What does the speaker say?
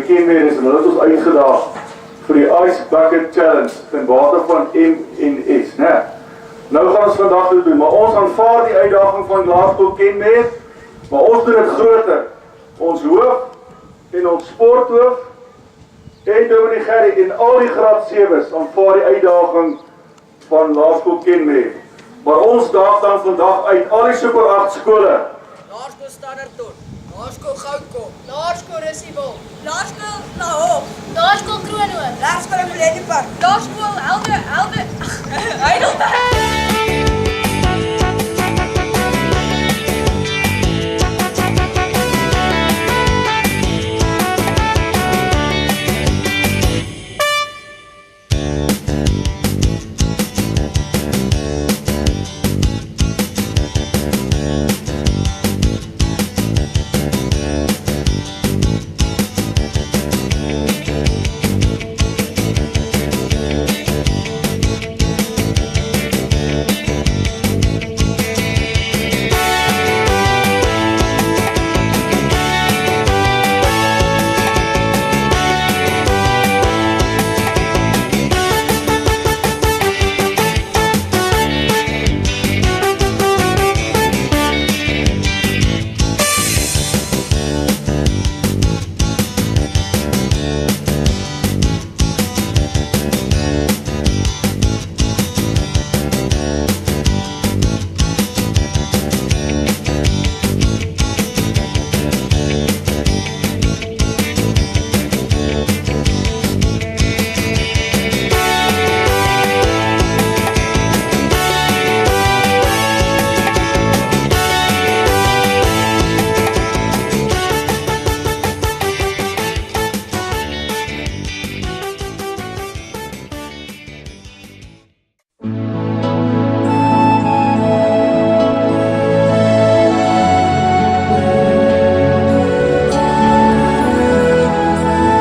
by Kenmare is en hulle het ons uitgedaag vir die Ice Bucket Challenge ten bate van MNS, né? Nou gaan ons vandag dit doen, maar ons aanvaar die uitdaging van Laerskool Kenmare, maar ons doen dit groter. Ons hoof en ons sporthoof en Dominee Gerrie en al die graad 7's aanvaar die uitdaging van Laerskool Kenmare. Maar ons daag dan vandag uit al die Super 8 skole. Laerskool Standerton, Laerskool Goudkop, Laerskool Russiewil, Laerskool Lahoog, Laerskool Kroonhof, Laerskool Vredepart, Laerskool Heidelberg.